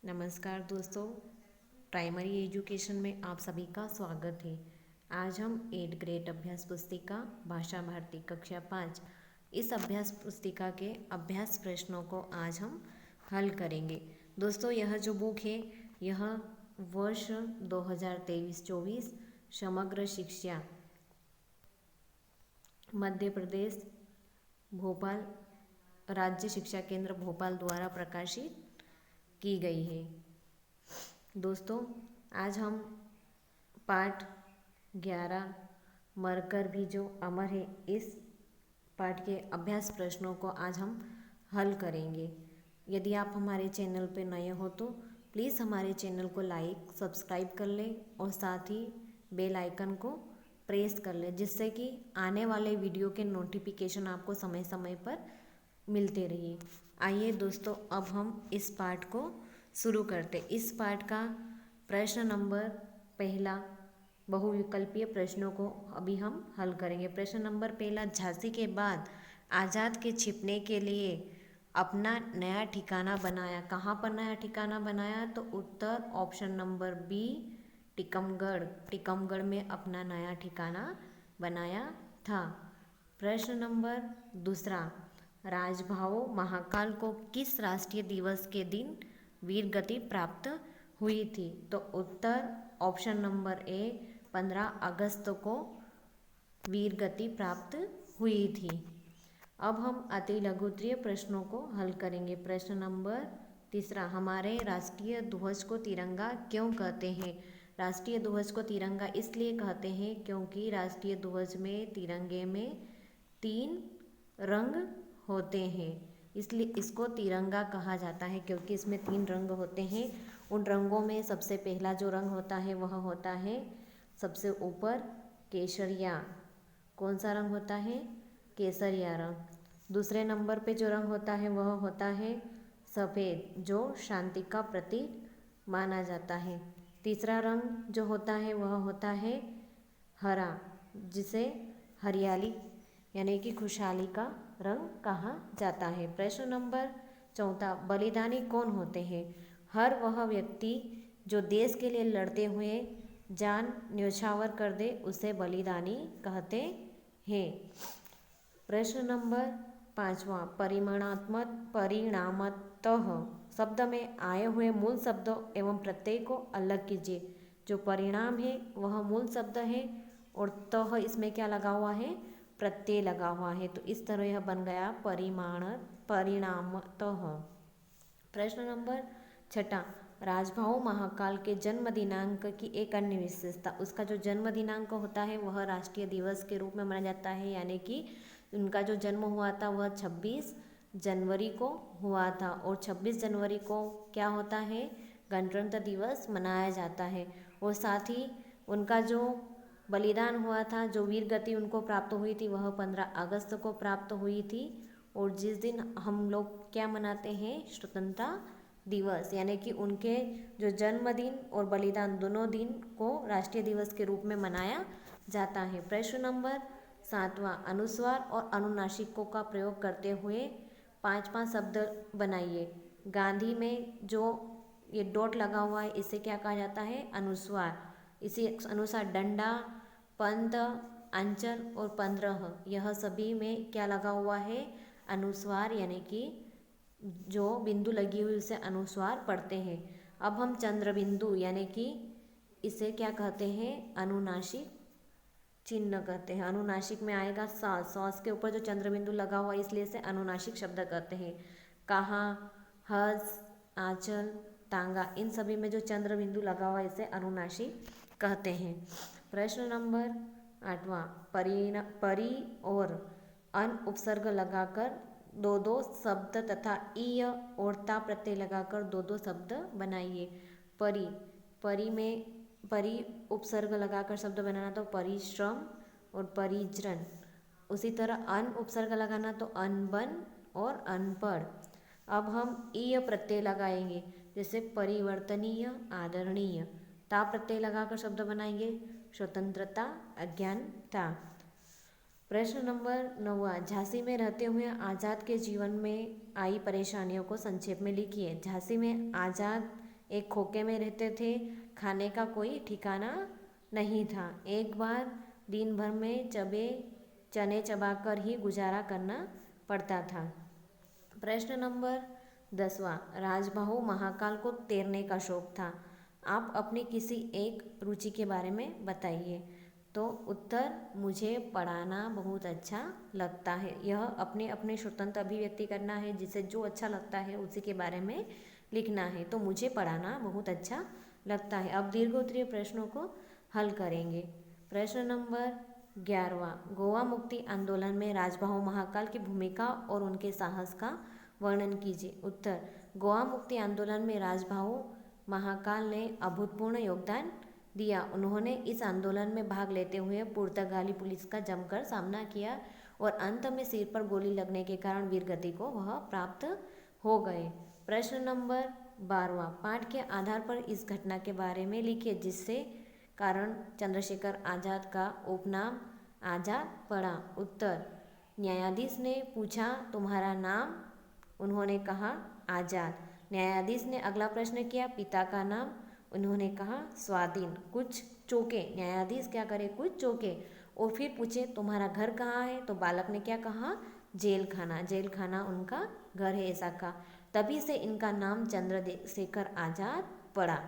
नमस्कार दोस्तों, primary education में आप सभी का स्वागत है। आज हम 8th ग्रेड अभ्यास पुस्तिका भाषा भारती कक्षा 5 इस अभ्यास पुस्तिका के अभ्यास प्रश्नों को आज हम हल करेंगे। दोस्तों, यह जो बुक है यह वर्ष 2023-24 समग्र शिक्षा मध्य प्रदेश भोपाल राज्य शिक्षा केंद्र भोपाल द्वारा प्रकाशित की गई है। दोस्तों, आज हम पाठ 11 मरकर भी जो अमर है इस पाठ के अभ्यास प्रश्नों को आज हम हल करेंगे। यदि आप हमारे चैनल पर नए हो तो प्लीज़ हमारे चैनल को लाइक सब्सक्राइब कर लें और साथ ही बेल आइकन को प्रेस कर लें, जिससे कि आने वाले वीडियो के नोटिफिकेशन आपको समय समय पर मिलते रहिए। आइए दोस्तों, अब हम इस पाठ को शुरू करते। इस पाठ का प्रश्न नंबर पहला बहुविकल्पीय प्रश्नों को अभी हम हल करेंगे। प्रश्न नंबर पहला, झांसी के बाद आज़ाद के छिपने के लिए अपना नया ठिकाना बनाया। कहाँ पर नया ठिकाना बनाया? तो उत्तर option number B Tikamgarh. Tikamgarh में अपना नया ठिकाना बनाया था। प्रश्न नंबर दूसरा, राजभाऊ महाकाल को किस राष्ट्रीय दिवस के दिन वीर गति प्राप्त हुई थी? तो उत्तर ऑप्शन नंबर ए 15 अगस्त को वीर गति प्राप्त हुई थी। अब हम अति लघुत्तरीय प्रश्नों को हल करेंगे। प्रश्न नंबर तीसरा, हमारे राष्ट्रीय ध्वज को तिरंगा क्यों कहते हैं? राष्ट्रीय ध्वज को तिरंगा इसलिए कहते हैं क्योंकि राष्ट्रीय ध्वज में तिरंगे में 3 रंग होते हैं, इसलिए इसको तिरंगा कहा जाता है क्योंकि इसमें 3 रंग होते हैं। उन रंगों में सबसे पहला जो रंग होता है वह होता है सबसे ऊपर केसरिया। कौन सा रंग होता है? केसरिया रंग। दूसरे नंबर पे जो रंग होता है वह होता है सफ़ेद, जो शांति का प्रतीक माना जाता है। तीसरा रंग जो होता है वह होता है हरा, जिसे हरियाली यानी कि खुशहाली का रंग कहा जाता है। प्रश्न नंबर चौथा, बलिदानी कौन होते हैं? हर वह व्यक्ति जो देश के लिए लड़ते हुए जान न्यौछावर कर दे उसे बलिदानी कहते हैं। प्रश्न नंबर पाँचवा, परिणामतः शब्द में आए हुए मूल शब्दों एवं प्रत्यय को अलग कीजिए। जो परिणाम है वह मूल शब्द है और तह इसमें क्या लगा हुआ है? प्रत्यय लगा हुआ है, तो इस तरह यह बन गया परिणामतः। प्रश्न नंबर छठा, राजभाऊ महाकाल के जन्म दिनांक की एक अन्य विशेषता। उसका जो जन्म दिनांक होता है वह राष्ट्रीय दिवस के रूप में मनाया जाता है, यानी कि उनका जो जन्म हुआ था वह 26 जनवरी को हुआ था और 26 जनवरी को क्या होता है? गणतंत्र दिवस मनाया जाता है। और साथ ही उनका जो बलिदान हुआ था, जो वीर गति उनको प्राप्त हुई थी वह 15 अगस्त को प्राप्त हुई थी। और जिस दिन हम लोग क्या मनाते हैं? स्वतंत्रता दिवस, यानी कि उनके जो जन्मदिन और बलिदान दोनों दिन को राष्ट्रीय दिवस के रूप में मनाया जाता है। प्रश्न नंबर सातवां, अनुस्वार और अनुनासिकों का प्रयोग करते हुए 5 शब्द बनाइए। गांधी में जो ये डॉट लगा हुआ है इसे क्या कहा जाता है? अनुस्वार। इसी अनुसार डंडा, पंत, अंचल और 15 यह सभी में क्या लगा हुआ है? अनुस्वार, यानी कि जो बिंदु लगी हुई उसे अनुस्वार पढ़ते हैं। अब हम चंद्र बिंदु यानी कि इसे क्या कहते हैं? अनुनासिक चिन्ह कहते हैं। अनुनासिक में आएगा सास, सास के ऊपर जो चंद्र बिंदु लगा हुआ है इसलिए इसे अनुनासिक शब्द कहते हैं। कहाँ, हस, आंचल, तांगा, इन सभी में जो चंद्र बिंदु लगा हुआ है इसे अनुनासिक कहते हैं। प्रश्न नंबर 8वां, परि और अन उपसर्ग लगाकर 2 शब्द तथा ईय और ता प्रत्यय लगाकर 2 शब्द बनाइए। परि, परि में परि उपसर्ग लगाकर शब्द बनाना तो परिश्रम और परिजन। उसी तरह अन उपसर्ग लगाना तो अनबन और अनपढ़। अब हम ईय प्रत्यय लगाएंगे, जैसे परिवर्तनीय, आदरणीय। ता प्रत्यय लगाकर शब्द बनाएंगे स्वतंत्रता, अज्ञानता। प्रश्न नंबर 9वां, झांसी में रहते हुए आज़ाद के जीवन में आई परेशानियों को संक्षेप में लिखिए। झांसी में आज़ाद एक खोखे में रहते थे, खाने का कोई ठिकाना नहीं था। एक बार दिन भर में चने चबाकर ही गुजारा करना पड़ता था। प्रश्न नंबर 10वां, राजबाहु महाकाल को तैरने का शौक था। आप अपनी किसी एक रुचि के बारे में बताइए। तो उत्तर, मुझे पढ़ाना बहुत अच्छा लगता है। यह अपने अपने स्वतंत्र अभिव्यक्ति करना है, जिसे जो अच्छा लगता है उसी के बारे में लिखना है। तो मुझे पढ़ाना बहुत अच्छा लगता है। अब दीर्घ उत्तरीय प्रश्नों को हल करेंगे। प्रश्न नंबर 11वां, गोवा मुक्ति आंदोलन में राजबाहु महाकाल की भूमिका और उनके साहस का वर्णन कीजिए। उत्तर, गोवा मुक्ति आंदोलन में राजबाहु महाकाल ने अभूतपूर्व योगदान दिया। उन्होंने इस आंदोलन में भाग लेते हुए पुर्तगाली पुलिस का जमकर सामना किया और अंत में सिर पर गोली लगने के कारण वीरगति को वह प्राप्त हो गए। प्रश्न नंबर 12वां, पाठ के आधार पर इस घटना के बारे में लिखिए जिससे कारण चंद्रशेखर आज़ाद का उपनाम आज़ाद पड़ा। उत्तर, न्यायाधीश ने पूछा तुम्हारा नाम, उन्होंने कहा आज़ाद। न्यायाधीश ने अगला प्रश्न किया पिता का नाम, उन्होंने कहा स्वाधीन। कुछ चौंके, न्यायाधीश क्या करे, कुछ चौंके और फिर पूछे तुम्हारा घर कहाँ है, तो बालक ने क्या कहा, जेल खाना। जेल खाना उनका घर है ऐसा कहा। तभी से इनका नाम चंद्रशेखर आज़ाद पड़ा।